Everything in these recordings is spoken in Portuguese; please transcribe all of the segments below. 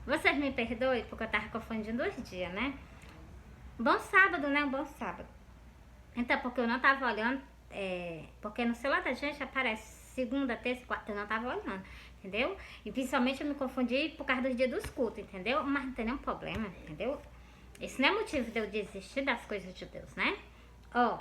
Vocês me perdoem porque eu tava confundindo os dias, né? Bom sábado, né? Um bom sábado. Então, porque eu não tava olhando, porque no celular da gente aparece segunda, terça, quarta, eu não tava olhando, entendeu? E principalmente eu me confundi por causa dos dias dos cultos, entendeu? Mas não tem nenhum problema, entendeu? Esse não é motivo de eu desistir das coisas de Deus, né? Ó,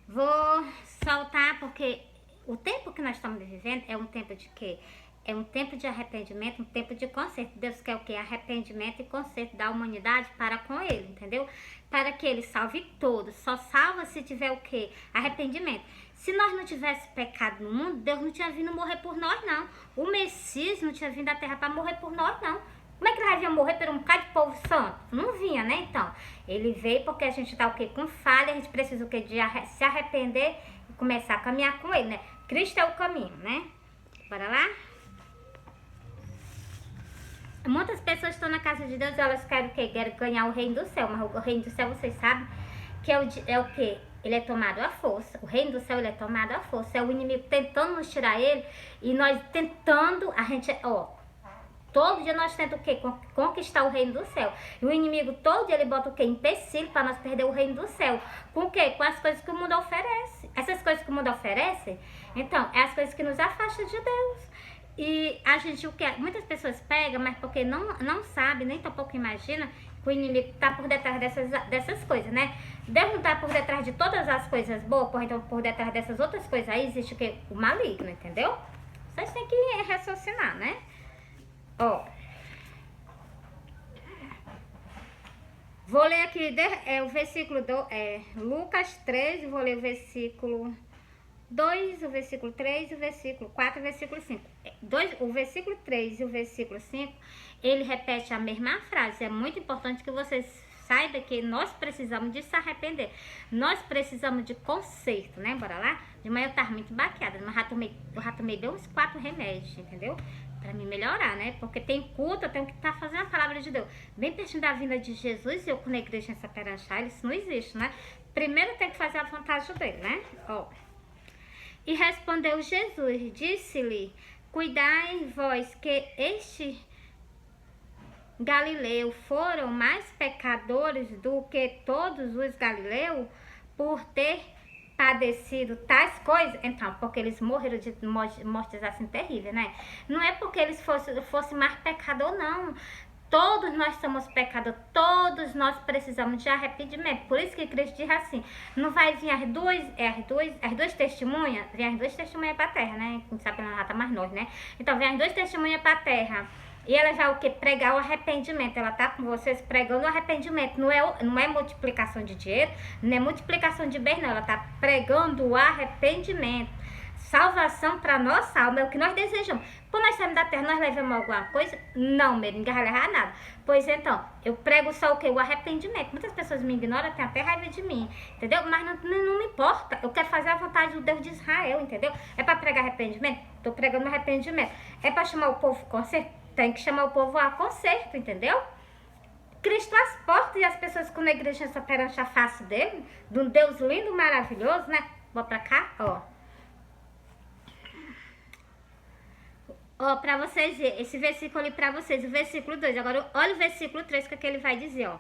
vou soltar porque o tempo que nós estamos vivendo é um tempo de quê? É um tempo de arrependimento, um tempo de conserto. Deus quer o quê? Arrependimento e conserto da humanidade para com Ele, entendeu? Para que Ele salve todos. Só salva se tiver o quê? Arrependimento. Se nós não tivéssemos pecado no mundo, Deus não tinha vindo morrer por nós, não. O Messias não tinha vindo à Terra para morrer por nós, não. Como é que ele vai vir morrer por um bocado de povo santo? Não vinha, né? Então, ele veio porque a gente tá o quê? Com falha, a gente precisa o quê? De se arrepender e começar a caminhar com Ele, né? Cristo é o caminho, né? Bora lá? Muitas pessoas estão na casa de Deus e elas querem o quê? Querem ganhar o reino do céu. Mas o reino do céu, vocês sabem que é o quê? Ele é tomado à força. O reino do céu, ele é tomado à força. É o inimigo tentando nos tirar ele e nós tentando, a gente, todo dia nós tentamos o quê? Conquistar o reino do céu. E o inimigo todo dia ele bota o quê? Empecilho para nós perder o reino do céu. Com o quê? Com as coisas que o mundo oferece. Essas coisas que o mundo oferece, então, é as coisas que nos afastam de Deus. E a gente, o que muitas pessoas pegam, mas porque não sabe, nem tampouco imagina que o inimigo está por detrás dessas coisas, né? Deus não está por detrás de todas as coisas boas, então por detrás dessas outras coisas aí existe o que? O maligno, entendeu? Vocês têm que raciocinar, né? Ó. Vou ler aqui o versículo Lucas 13, vou ler o versículo 2, o versículo 3, o versículo 4 e o versículo 5. O versículo 3 e o versículo 5, ele repete a mesma frase. É muito importante que vocês saibam que nós precisamos de se arrepender. Nós precisamos de conserto, né? Bora lá? De manhã eu tava muito baqueada, mas eu já tomei bem uns 4 remédios, entendeu? Pra me melhorar, né? Porque tem culto, eu tenho que estar fazendo a palavra de Deus. Bem pertinho da vinda de Jesus, eu com a igreja em Saperanchá, isso não existe, né? Primeiro tem que fazer a vontade dele, né? Ó. E respondeu Jesus, disse-lhe, cuidai vós que este Galileu foram mais pecadores do que todos os galileus por ter padecido tais coisas. Então, porque eles morreram de mortes assim terríveis, né? Não é porque eles fossem mais pecador, não. Todos nós somos pecadores, todos nós precisamos de arrependimento. Por isso que Cristo diz assim, não vai vir as duas testemunhas, vem as duas testemunhas para a terra, né? Quem sabe ela já tá mais nós, né? Então vem as duas testemunhas para a terra. E ela já o que? Pregar o arrependimento. Ela tá com vocês pregando o arrependimento. Não é multiplicação de dinheiro, não é multiplicação de bens, não. Ela tá pregando o arrependimento. Salvação para nossa alma é o que nós desejamos. Por nós sairmos da terra, nós levamos alguma coisa? Não, meu, ninguém vai levar nada. Pois então, eu prego só o que? O arrependimento. Muitas pessoas me ignoram, têm até raiva de mim, entendeu? Mas não me importa. Eu quero fazer a vontade do Deus de Israel, entendeu? É para pregar arrependimento? Tô pregando arrependimento. É para chamar o povo a conserto? Tem que chamar o povo a conserto, entendeu? Cristo às portas e as pessoas com a igreja só perante a face dele, de um Deus lindo, maravilhoso, né? Vou pra cá, ó. Ó, pra vocês verem, esse versículo ali pra vocês, o versículo 2. Agora, olha o versículo 3, que ele vai dizer, ó.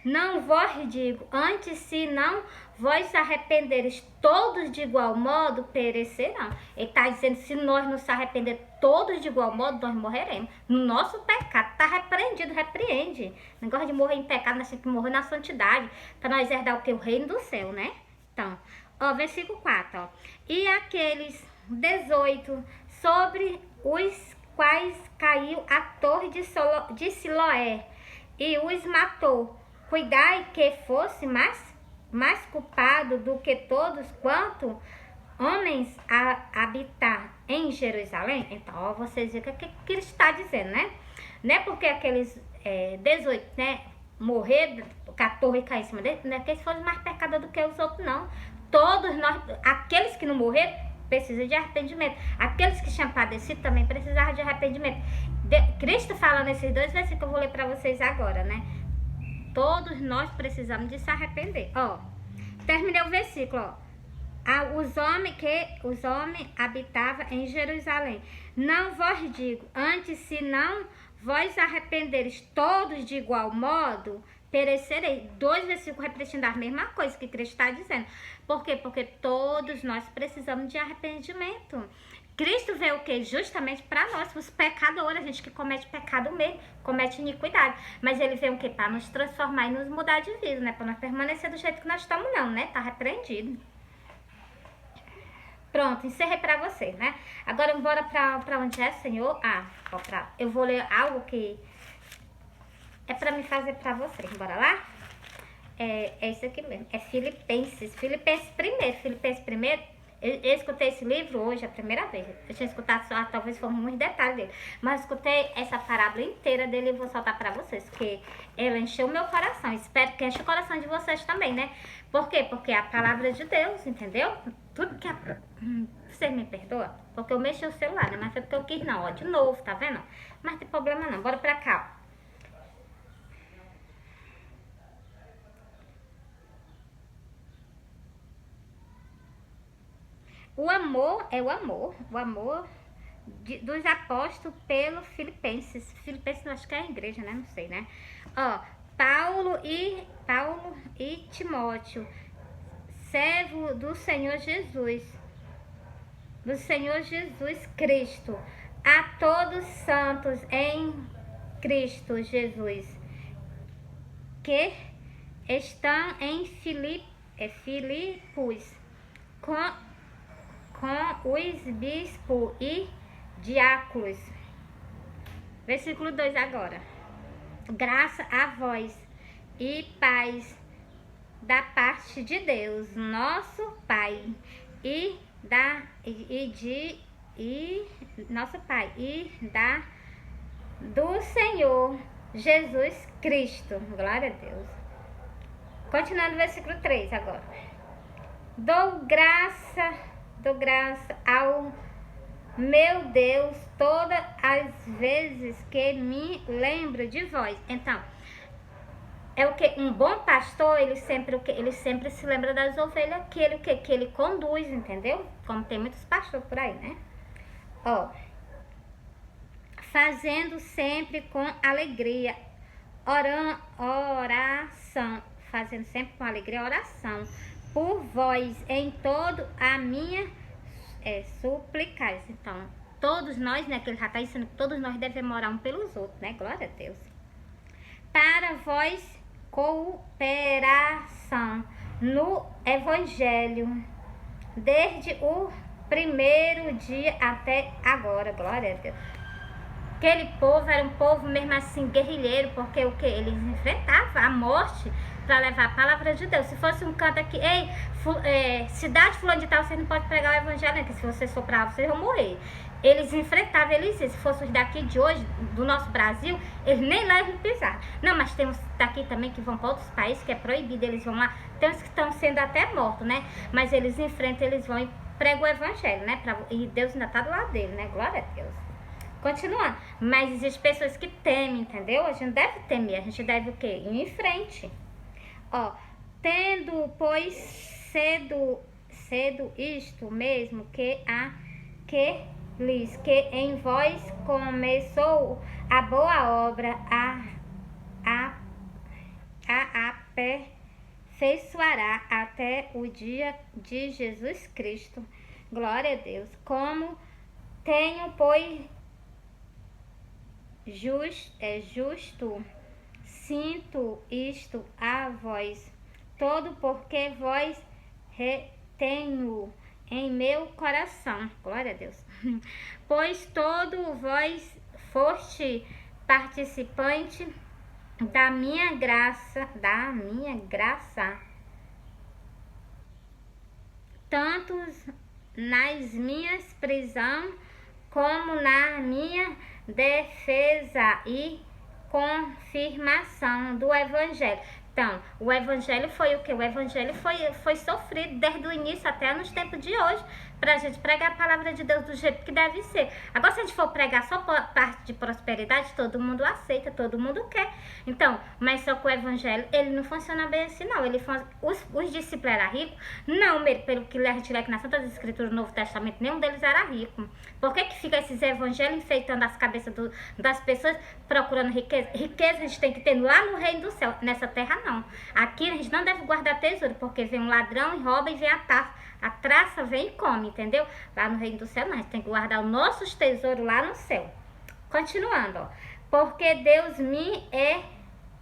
Não vos digo, antes se não vós arrependeres, todos de igual modo perecerão. Ele tá dizendo, se nós nos arrepender todos de igual modo, nós morreremos. No nosso pecado, tá repreendido, repreende. Negócio de morrer em pecado, nós temos que morrer na santidade, pra nós herdar o que? O reino do céu, né? Então, ó, versículo 4, ó. E aqueles 18, sobre os quais caiu a torre de Siloé e os matou. Cuidai que fosse mais culpado do que todos quanto homens a habitar em Jerusalém. Então, ó, vocês veem o que ele está dizendo, né? Não é porque aqueles 18, né, morrer, que a torre caiu em cima dele, não é que eles foram mais pecadores do que os outros, não. Todos nós, aqueles que não morreram, precisam de arrependimento. Aqueles que tinham padecido também precisavam de arrependimento. Cristo fala nesses dois versículos que eu vou ler para vocês agora, né? Todos nós precisamos de se arrepender. Ó, terminei o versículo, ó. os homens habitavam em Jerusalém. Não vos digo, antes se não vós arrependeres todos de igual modo, perecerei. 2 versículos repetindo a mesma coisa que Cristo está dizendo. Por quê? Porque todos nós precisamos de arrependimento. Cristo veio o quê? Justamente para nós, os pecadores, a gente que comete pecado mesmo, comete iniquidade. Mas ele veio o quê? Para nos transformar e nos mudar de vida, né? Para nós permanecer do jeito que nós estamos, não, né? Tá repreendido. Pronto, encerrei pra você, né? Agora, bora pra onde é, Senhor? Eu vou ler algo que é pra me fazer pra você. Bora lá? É isso aqui mesmo. É Filipenses. Filipenses primeiro. Eu escutei esse livro hoje a primeira vez. Eu tinha escutado só, talvez foram muitos detalhes dele. Mas eu escutei essa parábola inteira dele e vou soltar pra vocês. Porque ela encheu o meu coração. Espero que enche o coração de vocês também, né? Por quê? Porque é a palavra de Deus, entendeu? Tudo que Vocês me perdoam? Porque eu mexi o celular, né? Mas foi porque eu quis não, ó. De novo, tá vendo? Mas não tem problema não. Bora pra cá, ó. O amor é o amor dos apóstolos pelo Filipenses. Filipenses, acho que é a igreja, né? Não sei, né? Ó, Paulo e Timóteo, servo do Senhor Jesus Cristo, a todos santos em Cristo Jesus, que estão em Filipos, com os bispos e diáconos. Versículo 2 agora. Graça a vós e paz da parte de Deus, nosso Pai, do Senhor Jesus Cristo. Glória a Deus. Continuando o versículo 3 agora. Dou graça ao meu Deus todas as vezes que me lembro de vós. Então, é o que? Um bom pastor, ele sempre se lembra das ovelhas que ele conduz, entendeu? Como tem muitos pastores por aí, né? Ó, fazendo sempre com alegria oração, fazendo sempre com alegria oração por vós em todo a minha suplicais. Então, todos nós, né, que ele já está ensinando que todos nós devemos orar um pelos outros, né? Glória a Deus. Para vós cooperação no Evangelho, desde o primeiro dia até agora, glória a Deus. Aquele povo era um povo mesmo assim, guerrilheiro, porque o que? Eles enfrentavam a morte para levar a palavra de Deus. Se fosse um canto aqui, cidade fulano de tal, você não pode pregar o evangelho, né? Que se você soprar, vocês vão morrer. Eles enfrentavam, eles diziam, se fosse os daqui de hoje, do nosso Brasil, eles nem lá iam pisar. Não, mas tem uns daqui também que vão para outros países, que é proibido, eles vão lá. Tem uns que estão sendo até mortos, né? Mas eles enfrentam, eles vão e pregam o evangelho, né? E Deus ainda está do lado dele, né? Glória a Deus. Continuando. Mas existem pessoas que temem, entendeu? A gente deve temer, a gente deve o quê? Ir em frente. Ó, tendo, pois, cedo isto mesmo, que em vós começou a boa obra, a aperfeiçoará até o dia de Jesus Cristo. Glória a Deus. Como tenho, pois, justo, sinto isto a vós, todo porque vós retenho em meu coração. Glória a Deus. Pois todo vós foste participante da minha graça, tanto nas minhas prisões como na minha defesa e confirmação do evangelho. Então, o evangelho foi o quê? O evangelho foi sofrido desde o início até nos tempos de hoje, pra gente pregar a palavra de Deus do jeito que deve ser. Agora, se a gente for pregar só parte de prosperidade, todo mundo aceita, todo mundo quer. Então, mas só que o evangelho, ele não funciona bem assim, não. Os discípulos eram ricos? Não, pelo que a gente lê aqui na Santa Escritura do Novo Testamento, nenhum deles era rico. Por que fica esses evangelhos enfeitando as cabeças das pessoas, procurando riqueza? Riqueza a gente tem que ter lá no reino do céu, nessa terra não. Aqui a gente não deve guardar tesouro, porque vem um ladrão e rouba e vem a traça vem e come, entendeu? Lá no reino do céu não, a gente tem que guardar os nossos tesouros lá no céu. Continuando, ó. Porque Deus me é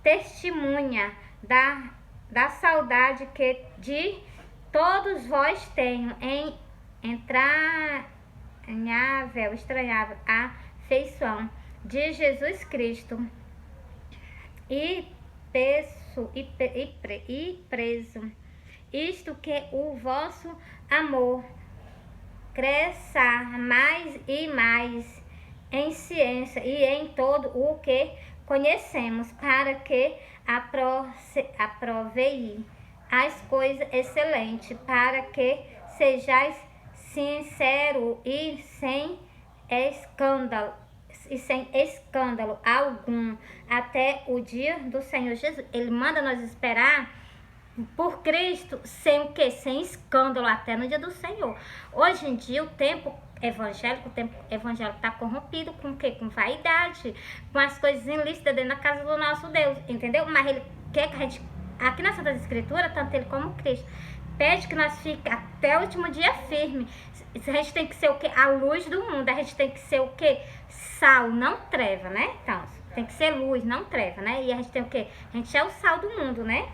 testemunha da saudade que de todos vós tenho em estranhável afeição de Jesus Cristo e preso, isto que o vosso amor cresça mais e mais em ciência e em todo o que conhecemos, para que aprovei as coisas excelentes, para que sejais sincero e sem escândalo algum, até o dia do Senhor Jesus. Ele manda nós esperar por Cristo sem o quê? Sem escândalo até no dia do Senhor. Hoje em dia o tempo evangélico está corrompido com o quê? Com vaidade, com as coisas ilícitas dentro da casa do nosso Deus, entendeu? Mas ele quer que a gente, aqui na Santa Escritura, tanto ele como Cristo, pede que nós fiquemos até o último dia firme. A gente tem que ser o quê? A luz do mundo. A gente tem que ser o quê? Sal, não treva, né? Então, tem que ser luz, não treva, né? E a gente tem o quê? A gente é o sal do mundo, né?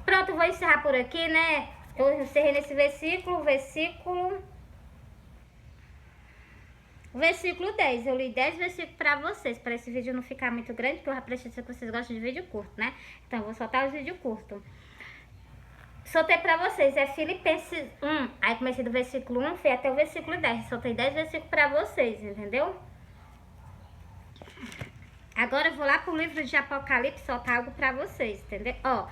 Pronto, vou encerrar por aqui, né? Eu encerrei nesse versículo 10. Eu li 10 versículos pra vocês, para esse vídeo não ficar muito grande, porque eu já preciso que vocês gostam de vídeo curto, né? Então, eu vou soltar os vídeos curtos. Soltei pra vocês, é Filipenses 1. Aí comecei do versículo 1, fui até o versículo 10. Soltei 10 versículos pra vocês, entendeu? Agora eu vou lá pro livro de Apocalipse soltar algo pra vocês, entendeu? Ó,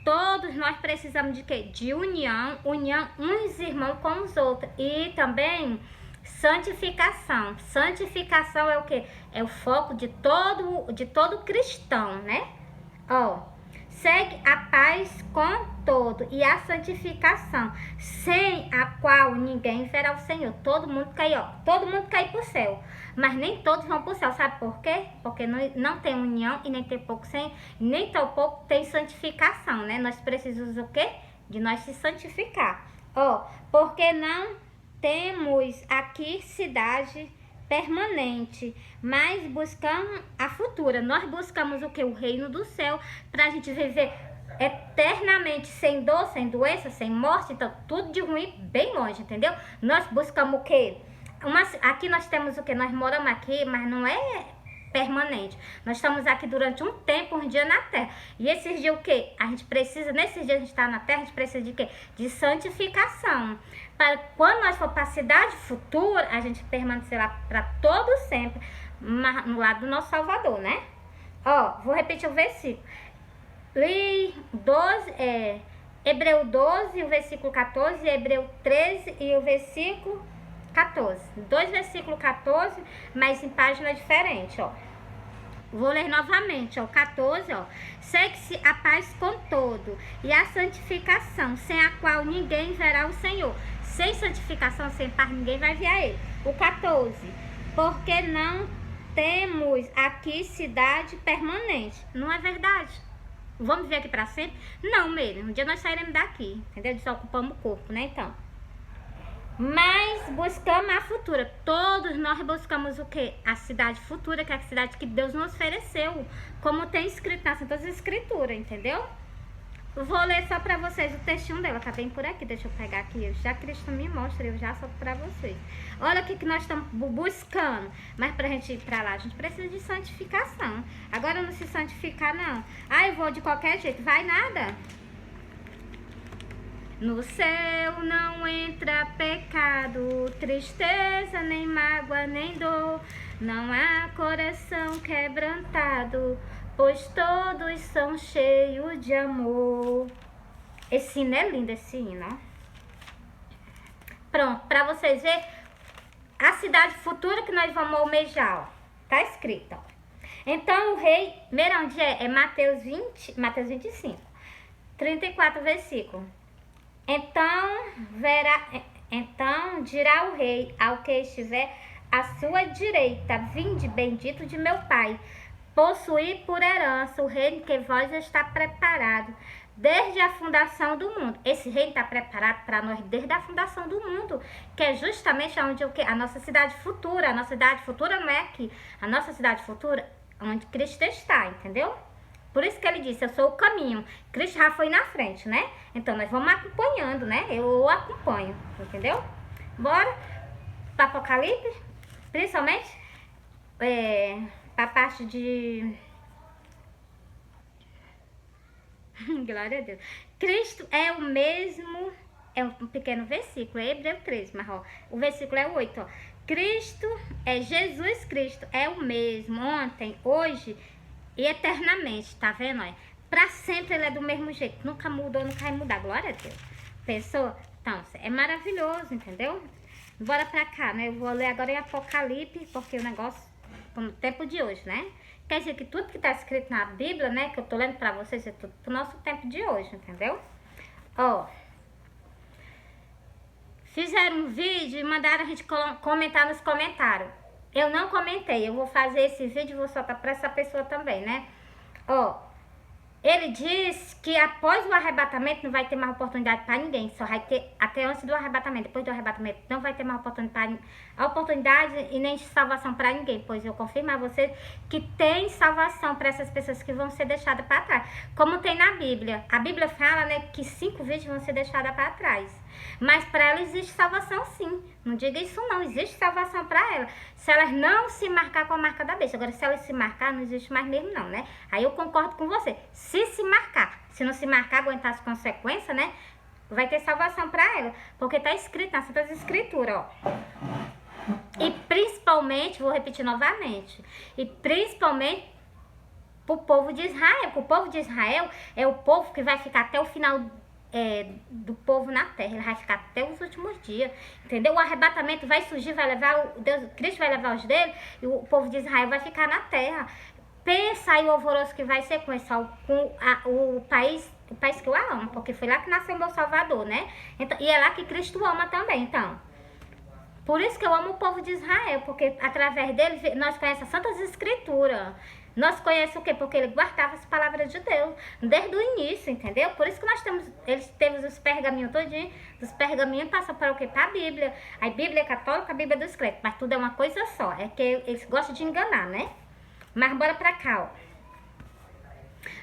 todos nós precisamos de quê? De união uns irmãos com os outros. E também santificação. Santificação é o quê? É o foco de todo cristão, né? Ó, segue a paz com todo e a santificação, sem a qual ninguém verá o Senhor. Todo mundo cai, ó. Todo mundo cai pro céu. Mas nem todos vão pro céu. Sabe por quê? Porque não tem união e nem tem pouco nem tão pouco tem santificação, né? Nós precisamos o quê? De nós se santificar. Ó, porque não temos aqui cidade permanente, mas buscamos a futura. Nós buscamos o que? O reino do céu, pra gente viver eternamente, sem dor, sem doença, sem morte. Então, tudo de ruim bem longe, entendeu? Nós buscamos o que? Aqui nós temos o que? Nós moramos aqui, mas não é permanente. Nós estamos aqui durante um tempo, um dia na terra. E esses dias o que? A gente precisa, nesses dias a gente está na terra, a gente precisa de quê? De santificação. Para quando nós for para a cidade futura, a gente permanecer lá para todo sempre, no lado do nosso Salvador, né? Ó, vou repetir o versículo. Hebreu 12, o versículo 14, Hebreu 13 e o versículo 14. 2 versículos 14, mas em página diferente, ó. Vou ler novamente, ó. 14, ó. Segue-se a paz com todo e a santificação, sem a qual ninguém verá o Senhor. Sem santificação, sem paz, ninguém vai ver a ele. O 14. Porque não temos aqui cidade permanente. Não é verdade? Vamos viver aqui para sempre? Não, mesmo. Um dia nós sairemos daqui, entendeu? Desocupamos o corpo, né? Então. Mas buscamos a futura. Todos nós buscamos o quê? A cidade futura, que é a cidade que Deus nos ofereceu. Como tem escrito nas Santas Escrituras, entendeu? Vou ler só pra vocês o textinho dela. Tá bem por aqui. Deixa eu pegar aqui. Já Cristo me mostra, eu já solto pra vocês. Olha o que nós estamos buscando. Mas pra gente ir pra lá, a gente precisa de santificação. Agora não se santificar, não. Ah, eu vou de qualquer jeito. Vai nada. No céu não entra pecado, tristeza, nem mágoa, nem dor. Não há coração quebrantado pois todos são cheios de amor. Esse hino é lindo, esse hino, ó. Pronto, para vocês verem a cidade futura que nós vamos almejar, ó. Tá escrito, ó. Então, o rei, primeiro onde é Mateus 25, 34 versículo. Então dirá o rei ao que estiver à sua direita: vinde, bendito de meu pai, possuir por herança o reino que vós está preparado desde a fundação do mundo. Esse reino está preparado para nós desde a fundação do mundo, que é justamente onde a nossa cidade futura. A nossa cidade futura não é aqui. A nossa cidade futura é onde Cristo está, entendeu? Por isso que ele disse, eu sou o caminho. Cristo já foi na frente, né? Então, nós vamos acompanhando, né? Eu acompanho, entendeu? Bora para Apocalipse, principalmente para a parte de... Glória a Deus. Cristo é o mesmo... É um pequeno versículo, é Hebreu 13, mas ó, o versículo é o 8, ó. Cristo, Jesus Cristo, é o mesmo ontem, hoje e eternamente, tá vendo? Pra sempre ele é do mesmo jeito, nunca mudou, nunca vai mudar, glória a Deus. Pensou? Então, é maravilhoso, entendeu? Bora pra cá, né? Eu vou ler agora em Apocalipse, porque o negócio, no tempo de hoje, né? Quer dizer que tudo que tá escrito na Bíblia, né, que eu tô lendo pra vocês, é tudo pro nosso tempo de hoje, entendeu? Ó, fizeram um vídeo e mandaram a gente comentar nos comentários. Eu não comentei, eu vou fazer esse vídeo e vou soltar pra essa pessoa também, né? Ó, ele diz que após o arrebatamento não vai ter mais oportunidade para ninguém. Só vai ter até antes do arrebatamento. Depois do arrebatamento não vai ter mais oportunidade e nem salvação para ninguém. Pois eu confirmo a vocês que tem salvação para essas pessoas que vão ser deixadas para trás. Como tem na Bíblia. A Bíblia fala, né, que 5 vídeos vão ser deixadas para trás. Mas para ela existe salvação sim. Não diga isso não, existe salvação para ela. Se elas não se marcar com a marca da besta. Agora, se elas se marcar, não existe mais mesmo não, né? Aí eu concordo com você. Se marcar, se não se marcar, aguentar as consequências, né? Vai ter salvação para ela. Porque tá escrito nas Santas Escrituras, ó. E principalmente, vou repetir novamente, e principalmente pro povo de Israel. O povo de Israel é o povo que vai ficar até o final do povo na terra. Ele vai ficar até os últimos dias, entendeu? O arrebatamento vai surgir, vai levar Cristo vai levar os dele, e o povo de Israel vai ficar na terra. Pensa aí o alvoroço que vai ser com o país que eu amo, porque foi lá que nasceu o meu Salvador, né? Então, e é lá que Cristo ama também, então. Por isso que eu amo o povo de Israel, porque através dele nós conhecemos as Santas Escrituras. Nós conhecemos o quê? Porque ele guardava as palavras de Deus desde o início, entendeu? Por isso que eles temos os pergaminhos todinhos, os pergaminhos passam para o quê? Para a Bíblia. A Bíblia é católica, a Bíblia é dos crentes, mas tudo é uma coisa só. É que eles gostam de enganar, né? Mas bora pra cá, ó.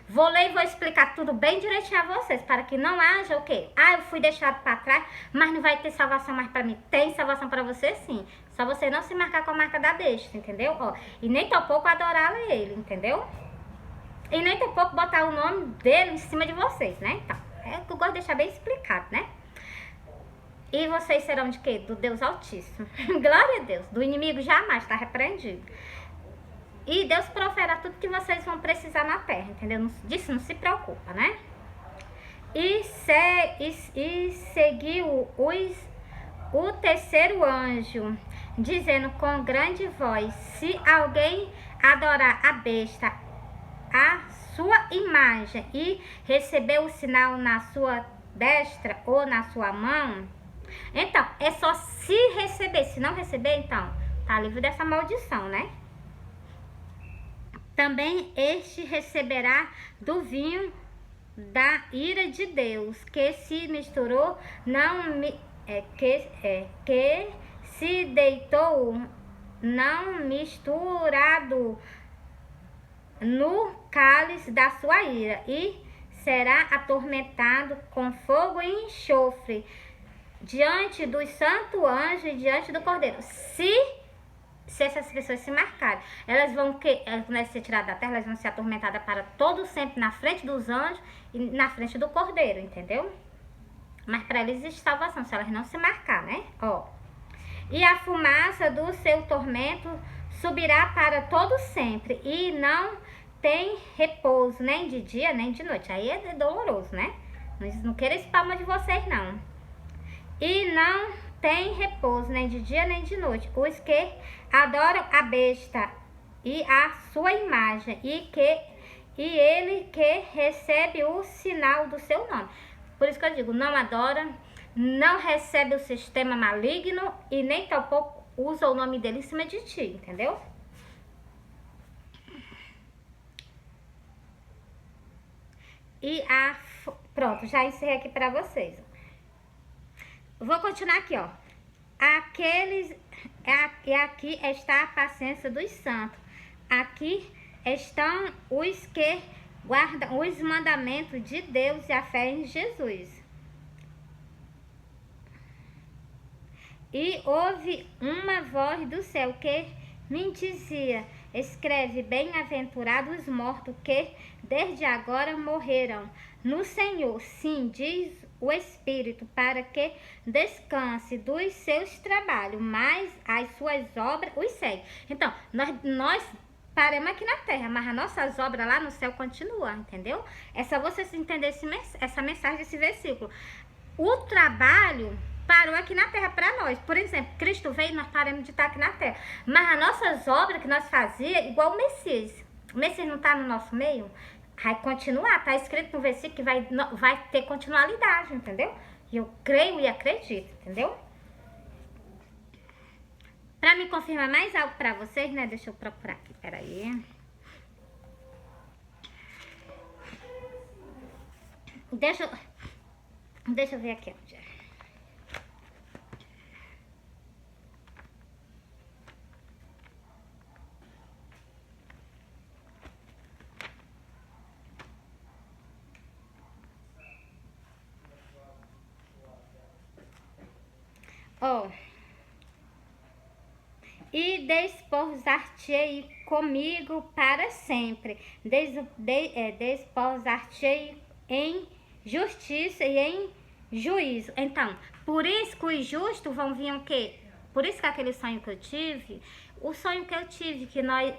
Vou ler e vou explicar tudo bem direitinho a vocês, para que não haja o quê? Ah, eu fui deixado para trás, mas não vai ter salvação mais para mim. Tem salvação para você sim. Só você não se marcar com a marca da besta, entendeu? Ó, e nem tampouco adorar ele, entendeu? E nem tampouco botar o nome dele em cima de vocês, né? Então, é que eu gosto de deixar bem explicado, né? E vocês serão de quê? Do Deus Altíssimo. Glória a Deus. Do inimigo jamais está repreendido. E Deus proverá tudo que vocês vão precisar na terra, entendeu? Disso não se preocupa, né? E seguiu o terceiro anjo, dizendo com grande voz: se alguém adorar a besta, a sua imagem, e receber o sinal na sua destra ou na sua mão, então, é só se receber. Se não receber, então, tá livre dessa maldição, né? Também este receberá do vinho da ira de Deus, que se misturou, que se deitou, não misturado no cálice da sua ira, e será atormentado com fogo e enxofre diante dos santos anjos e diante do Cordeiro. Se essas pessoas se marcarem, elas vão ser tiradas da terra, elas vão ser atormentadas para todo sempre na frente dos anjos e na frente do Cordeiro, entendeu? Mas para eles existe salvação, se elas não se marcar, né? Ó. E a fumaça do seu tormento subirá para todo sempre, e não tem repouso nem de dia nem de noite. Aí é doloroso, né? Não quero esse palma de vocês, não. E não tem repouso nem de dia nem de noite os que adoram a besta e a sua imagem, e ele que recebe o sinal do seu nome. Por isso que eu digo, não adora, não recebe o sistema maligno e nem tampouco usa o nome dele em cima de ti, entendeu? Pronto, já encerrei aqui pra vocês. Vou continuar aqui, ó. E aqui está a paciência dos santos. Aqui estão os que guardam os mandamentos de Deus e a fé em Jesus. E houve uma voz do céu que me dizia: escreve, bem-aventurados os mortos que desde agora morreram no Senhor. Sim, diz o Espírito, para que descanse dos seus trabalhos, mas as suas obras os seguem. Então, nós paramos aqui na terra, mas as nossas obras lá no céu continuam, entendeu? É só vocês entenderem essa mensagem desse versículo. O trabalho parou aqui na terra para nós. Por exemplo, Cristo veio e nós paramos de estar aqui na terra. Mas as nossas obras que nós fazíamos, igual o Messias. O Messias não está no nosso meio? Vai continuar, tá escrito no versículo que vai ter continuidade, entendeu? E eu creio e acredito, entendeu? Pra me confirmar mais algo pra vocês, né? Deixa eu procurar aqui, peraí. Deixa eu ver aqui onde é. Ó, e desposar-te comigo para sempre. Desposar-te em justiça e em juízo. Então, por isso que os justos vão vir o quê? Por isso que aquele sonho que eu tive, o sonho que eu tive, que nós,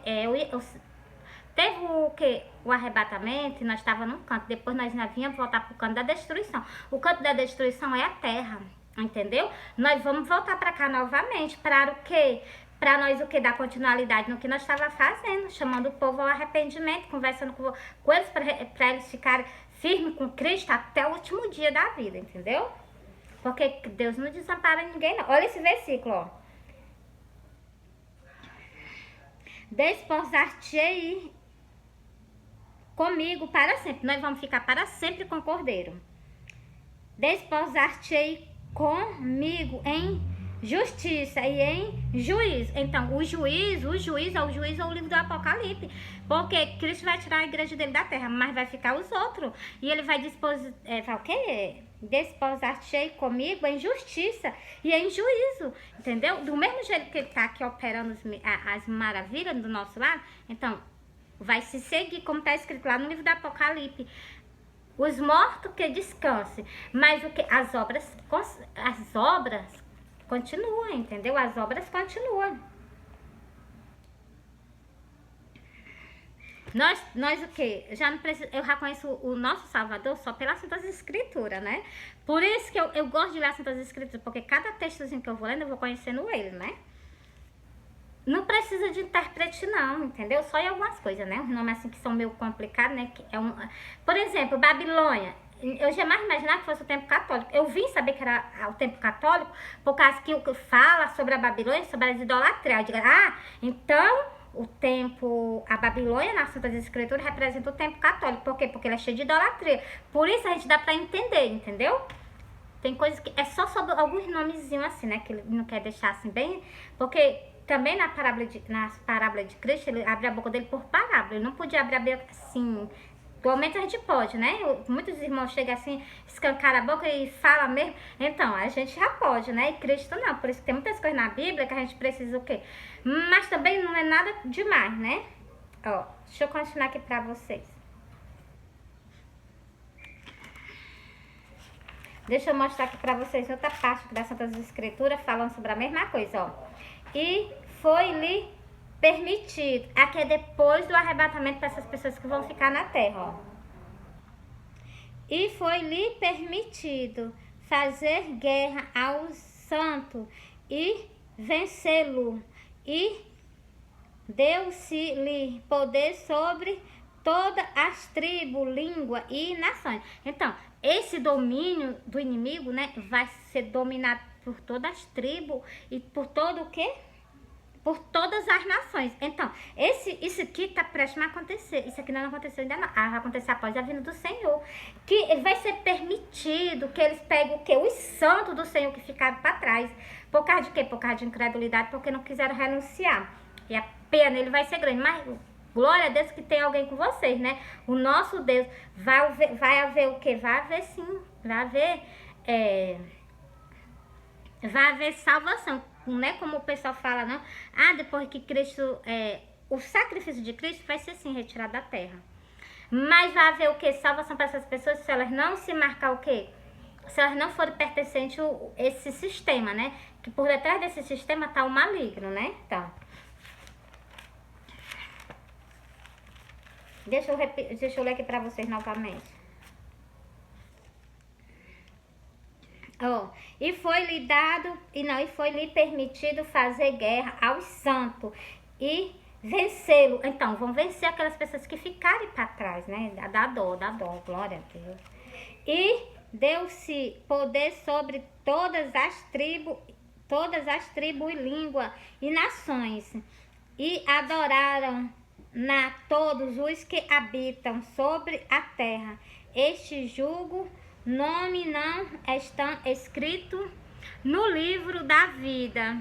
teve o quê? O arrebatamento, e nós estávamos num canto, depois nós ainda vínhamos voltar para o canto da destruição. O canto da destruição é a terra. Entendeu? Nós vamos voltar para cá novamente. Para o quê? Para nós o quê? Dar continuidade no que nós estávamos fazendo. Chamando o povo ao arrependimento. Conversando com eles para eles ficarem firmes com Cristo até o último dia da vida. Entendeu? Porque Deus não desampara ninguém, não. Olha esse versículo, ó. Desposar-te comigo para sempre. Nós vamos ficar para sempre com o Cordeiro. Desposar-te comigo em justiça e em juízo. Então, o juízo é o livro do Apocalipse. Porque Cristo vai tirar a igreja dele da terra, mas vai ficar os outros. E ele vai desposar-te comigo em justiça e em juízo. Entendeu? Do mesmo jeito que ele está aqui operando as maravilhas do nosso lado, então, vai se seguir, como está escrito lá no livro do Apocalipse. Os mortos que descansem, mas o que as obras continuam, entendeu? As obras continuam. Nós o que? Eu já conheço o nosso Salvador só pelas Santas Escrituras, né? Por isso que eu gosto de ler as Santas Escrituras, porque cada textozinho que eu vou lendo, eu vou conhecendo ele, né? Não precisa de intérprete não, entendeu? Só em algumas coisas, né? Os nomes assim que são meio complicados, né? Por exemplo, Babilônia. Eu jamais imaginava que fosse o tempo católico. Eu vim saber que era o tempo católico por causa que fala sobre a Babilônia, sobre as idolatrias. Eu digo, então a Babilônia nas Santas Escrituras representa o tempo católico. Por quê? Porque ela é cheia de idolatria. Por isso a gente dá pra entender, entendeu? Tem coisas que é só sobre alguns nomezinhos assim, né? Que ele não quer deixar assim bem... Porque também nas parábolas de Cristo, ele abre a boca dele por parábola. Ele não podia abrir a boca assim... Atualmente a gente pode, né? Muitos irmãos chegam assim, escancaram a boca e falam mesmo. Então, a gente já pode, né? E Cristo não. Por isso que tem muitas coisas na Bíblia que a gente precisa o quê? Mas também não é nada demais, né? Ó, deixa eu continuar aqui pra vocês. Deixa eu mostrar aqui pra vocês outra parte das Santas Escrituras falando sobre a mesma coisa, ó. E foi-lhe permitido. Aqui é depois do arrebatamento para essas pessoas que vão ficar na terra, ó. E foi-lhe permitido fazer guerra ao santo e vencê-lo. E deu-se-lhe poder sobre todas as tribos, língua e nações. Então, esse domínio do inimigo, né, vai ser dominado por todas as tribos e por todo o quê? Por todas as nações. Então, isso aqui está prestes a acontecer. Isso aqui não aconteceu ainda não. Vai acontecer após a vinda do Senhor. Que vai ser permitido que eles peguem o quê? Os santos do Senhor que ficaram para trás. Por causa de quê? Por causa de incredulidade, porque não quiseram renunciar. E a pena ele vai ser grande. Mas glória a Deus que tem alguém com vocês, né? O nosso Deus vai haver o quê? Vai haver sim. Vai haver salvação. Não é como o pessoal fala, não. Depois que Cristo, o sacrifício de Cristo vai ser sim retirado da terra. Mas vai haver o que? Salvação para essas pessoas se elas não se marcar o quê? Se elas não forem pertencentes a esse sistema, né? Que por detrás desse sistema tá o maligno, né? Então, deixa eu ler aqui para vocês novamente. E foi-lhe permitido fazer guerra aos santos e vencê-lo. Então, vão vencer aquelas pessoas que ficarem para trás, né? Dá dó, glória a Deus. E deu-se poder sobre todas as tribos e língua e nações. E adoraram todos os que habitam sobre a terra. Este jugo nome não está escrito no livro da vida,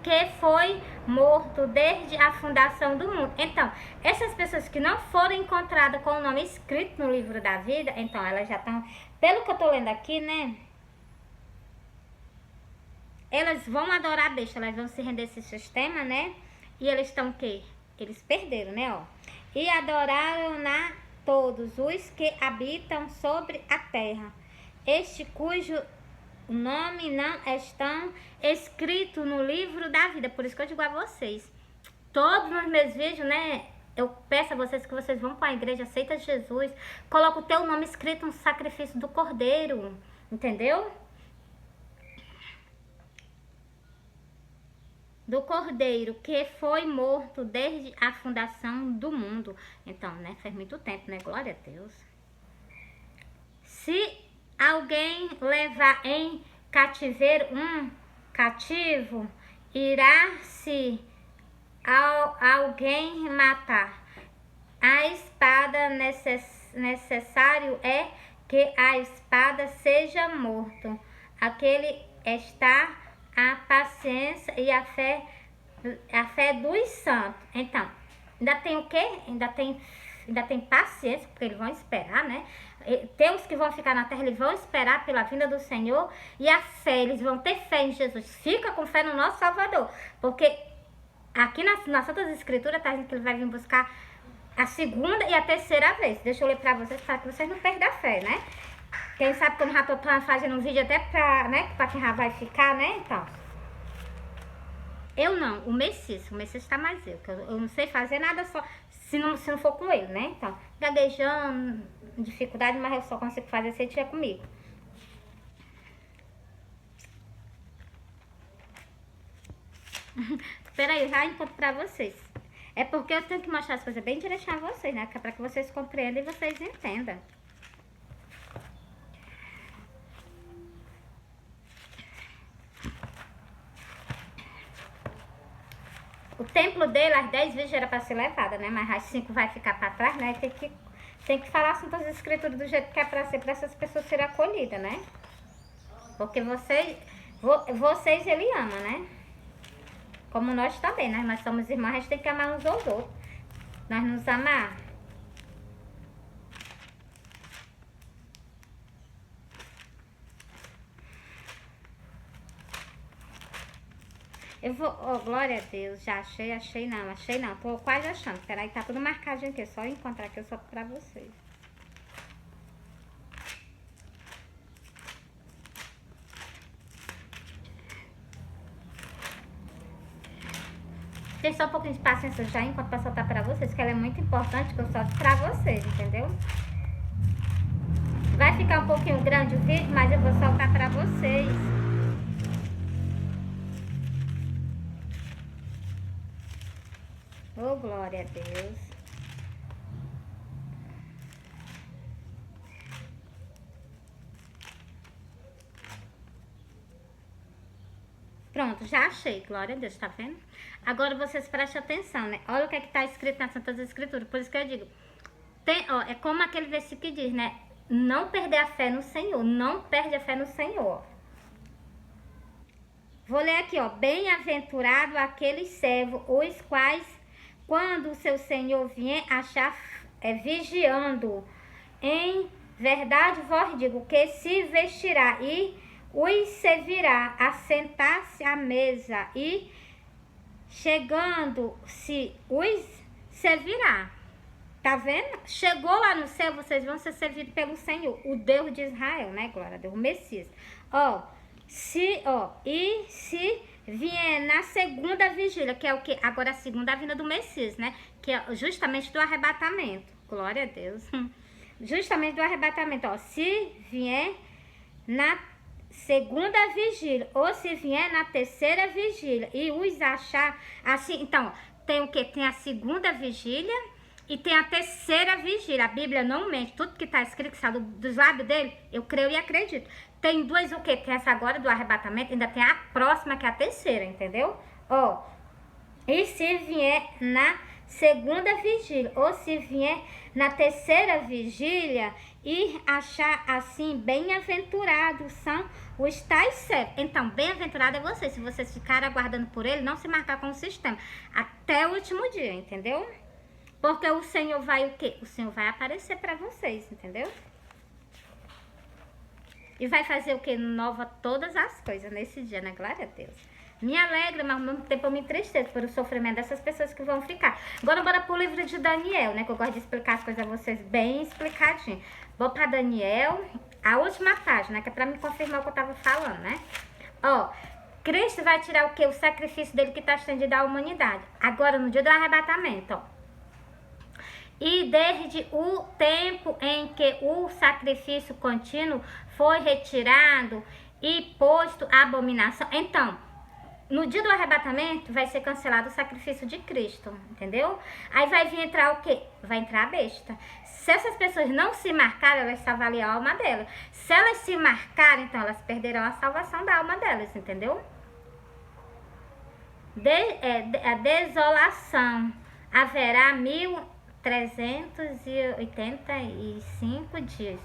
que foi morto desde a fundação do mundo. Então, essas pessoas que não foram encontradas com o nome escrito no livro da vida, então elas já estão, pelo que eu tô lendo aqui, né? Elas vão adorar a besta, elas vão se render a esse sistema, né? E eles estão o quê? Eles perderam, né? E adoraram todos os que habitam sobre a terra, este cujo nome não estão escrito no livro da vida. Por isso que eu digo a vocês, todos os meus vídeos, né, eu peço a vocês que vocês vão para a igreja, aceita Jesus, coloca o teu nome escrito no sacrifício do Cordeiro, entendeu? Do Cordeiro, que foi morto desde a fundação do mundo. Então, né, faz muito tempo, né, glória a Deus. Se alguém levar em cativeiro um cativo, irá-se alguém matar. A espada necessário é que a espada seja morto. Aquele está a paciência e a fé dos santos. Então, ainda tem o quê? Ainda tem paciência, porque eles vão esperar, né? Tem os que vão ficar na terra, eles vão esperar pela vinda do Senhor. E a fé, eles vão ter fé em Jesus. Fica com fé no nosso Salvador. Porque aqui nas Santas Escrituras está dizendo que ele vai vir buscar a segunda e a terceira vez. Deixa eu ler para vocês, para que vocês não perdam a fé, né? Quem sabe que eu já tô fazendo um vídeo até pra, né, pra quem já vai ficar, né? Então, eu não, o Messias tá mais eu não sei fazer nada só, se não for com ele, né? Então, gaguejando, dificuldade, mas eu só consigo fazer se ele estiver comigo. Espera aí, já encontro pra vocês. É porque eu tenho que mostrar as coisas bem direitinho a vocês, né? Que é pra que vocês compreendam e vocês entendam. O templo dele, as 10 virgens era para ser levada, né? Mas as 5 vai ficar para trás, né? Tem que falar assim todas as escrituras do jeito que é para ser, para essas pessoas serem acolhidas, né? Porque vocês ele ama, né? Como nós também, né? Nós somos irmãos, a gente tem que amar uns aos outros. Nós nos amar. Eu vou, glória a Deus, já achei não, tô quase achando. Peraí, tá tudo marcadinho aqui, só encontrar aqui eu solto pra vocês. Tem só um pouquinho de paciência já enquanto pra soltar pra vocês, que ela é muito importante, que eu solto pra vocês, entendeu? Vai ficar um pouquinho grande o vídeo, mas eu vou soltar pra vocês. Oh, glória a Deus. Pronto, já achei, glória a Deus, tá vendo? Agora vocês prestem atenção, né? Olha o que é que tá escrito nas Santas Escrituras, por isso que eu digo, é como aquele versículo que diz, né? Não perder a fé no Senhor, não perde a fé no Senhor. Vou ler aqui, ó. Bem-aventurado aqueles servos, os quais, quando o seu Senhor vier, achar vigiando. Em verdade vos digo que se vestirá e os servirá, assentar-se à mesa e chegando-se os servirá. Tá vendo? Chegou lá no céu, vocês vão ser servidos pelo Senhor, o Deus de Israel, né? Glória a Deus, o Messias. E se vier na segunda vigília, que é o que? Agora a segunda vinda do Messias, né? Que é justamente do arrebatamento. Glória a Deus. Justamente do arrebatamento, ó. Se vier na segunda vigília, ou se vier na terceira vigília, e os achar assim, então, tem o que? Tem a segunda vigília e tem a terceira vigília. A Bíblia não mente, tudo que está escrito, que sai dos lábios dele, eu creio e acredito. Tem duas o quê? Tem essa agora do arrebatamento, ainda tem a próxima, que é a terceira, entendeu? E se vier na segunda vigília, ou se vier na terceira vigília, e achar assim, bem-aventurados são os tais servos. Então, bem-aventurado é você, se vocês ficarem aguardando por ele, não se marcar com o sistema, até o último dia, entendeu? Porque o Senhor vai o quê? O Senhor vai aparecer para vocês, entendeu? E vai fazer o quê? Nova todas as coisas nesse dia, né? Glória a Deus. Me alegra, mas ao mesmo tempo eu me entristeço pelo sofrimento dessas pessoas que vão ficar. Agora bora pro livro de Daniel, né? Que eu gosto de explicar as coisas a vocês bem explicadinho. Vou pra Daniel, a última página, que é pra me confirmar o que eu tava falando, né? Cristo vai tirar o quê? O sacrifício dele que tá estendido à humanidade. Agora, no dia do arrebatamento, E desde o tempo em que o sacrifício contínuo foi retirado e posto à abominação. Então, no dia do arrebatamento vai ser cancelado o sacrifício de Cristo, entendeu? Aí vai vir entrar o quê? Vai entrar a besta. Se essas pessoas não se marcarem, elas salvarem a alma delas. Se elas se marcarem, então elas perderão a salvação da alma delas, entendeu? A desolação. Haverá 1385 dias.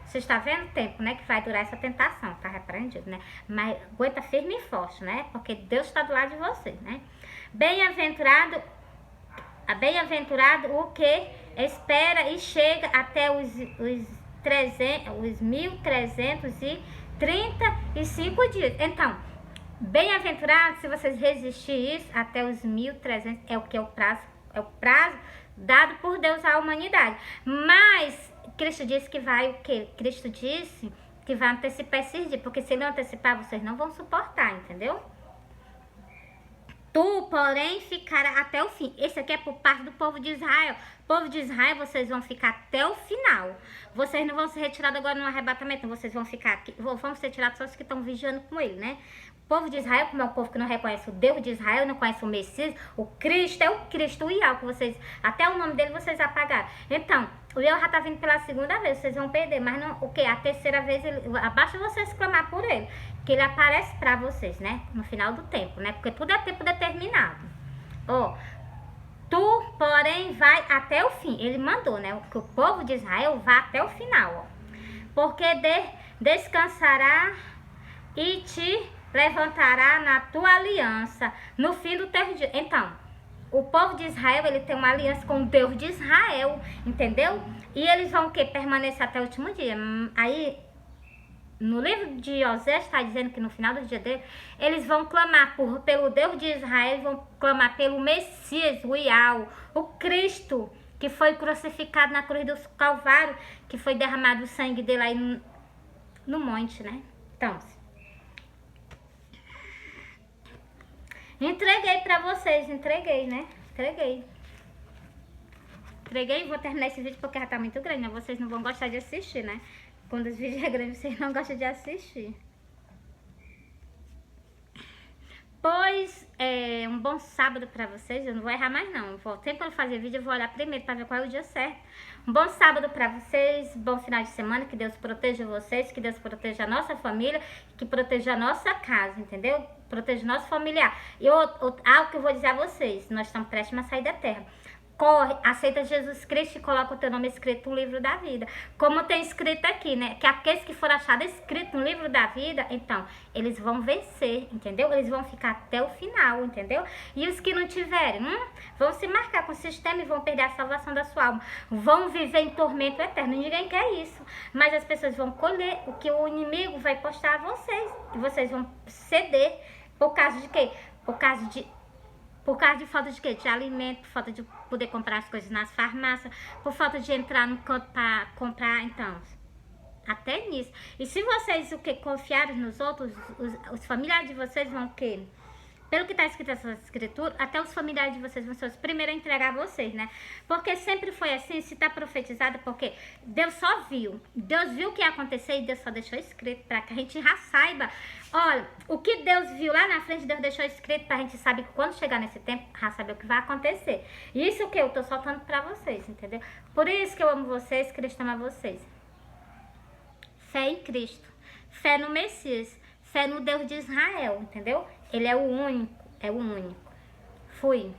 Você está vendo o tempo, né, que vai durar essa tentação, tá repreendido, né? Mas aguenta firme e forte, né? Porque Deus está do lado de vocês, né? Bem-aventurado o que espera e chega até os 1335 dias. Então, bem-aventurado se vocês resistirem isso até os 1300, é o que é o prazo dado por Deus à humanidade. Mas Cristo disse que vai o quê? Cristo disse que vai antecipar esses dias, porque se ele não antecipar, vocês não vão suportar, entendeu? Tu, porém, ficará até o fim. Esse aqui é por parte do povo de Israel. O povo de Israel, vocês vão ficar até o final. Vocês não vão ser retirados agora no arrebatamento, vocês vão ficar aqui. Vão ser tirados só os que estão vigiando com ele, né? O povo de Israel, como é um povo que não reconhece o Deus de Israel, não conhece o Messias, o Cristo é o Cristo, o Ial, que vocês, até o nome dele vocês apagaram. Então, o Ial já tá vindo pela segunda vez, vocês vão perder, mas não, o que? A terceira vez, basta vocês clamar por ele, que ele aparece pra vocês, né? No final do tempo, né? Porque tudo é tempo determinado. Tu, porém, vai até o fim. Ele mandou, né? Que o povo de Israel vá até o final, porque descansará e te levantará na tua aliança no fim do teu dia. Então, o povo de Israel, ele tem uma aliança com o Deus de Israel, entendeu? E eles vão o quê? Permanecer até o último dia. Aí, no livro de Osés está dizendo que no final do dia dele, eles vão clamar pelo Deus de Israel, vão clamar pelo Messias, o Ial, o Cristo, que foi crucificado na cruz do Calvário, que foi derramado o sangue dele aí no monte, né? Então, Entreguei pra vocês, entreguei, né? Entreguei, vou terminar esse vídeo porque já tá muito grande, né? Vocês não vão gostar de assistir, né? Quando os vídeos é grande, vocês não gostam de assistir. Pois, um bom sábado pra vocês. Eu não vou errar mais não. Sempre quando fazer vídeo eu vou olhar primeiro pra ver qual é o dia certo. Um bom sábado pra vocês, bom final de semana. Que Deus proteja vocês, que Deus proteja a nossa família, que proteja a nossa casa, entendeu? Proteja o nosso familiar. E algo que eu vou dizer a vocês, nós estamos prestes a sair da terra. Corre, aceita Jesus Cristo e coloca o teu nome escrito no livro da vida. Como tem escrito aqui, né? Que aqueles que foram achados escritos no livro da vida, então, eles vão vencer, entendeu? Eles vão ficar até o final, entendeu? E os que não tiverem, vão se marcar com o sistema e vão perder a salvação da sua alma. Vão viver em tormento eterno. Ninguém quer isso. Mas as pessoas vão colher o que o inimigo vai postar a vocês. E vocês vão ceder por causa de quê? Por causa de falta de quê? De alimento, falta de poder comprar as coisas nas farmácias, por falta de entrar no canto para comprar, então, até nisso. E se vocês confiarem nos outros, os familiares de vocês vão o quê? Pelo que está escrito nessa escritura, até os familiares de vocês vão ser os primeiros a entregar vocês, né? Porque sempre foi assim, se está profetizado, porque Deus só viu. Deus viu o que ia acontecer e Deus só deixou escrito para que a gente já saiba. Olha, o que Deus viu lá na frente, Deus deixou escrito para a gente saber que quando chegar nesse tempo, já saber o que vai acontecer. Isso que eu tô soltando para vocês, entendeu? Por isso que eu amo vocês, Cristo ama vocês. Fé em Cristo, fé no Messias, fé no Deus de Israel, entendeu? Ele é o único, é o único. Fui.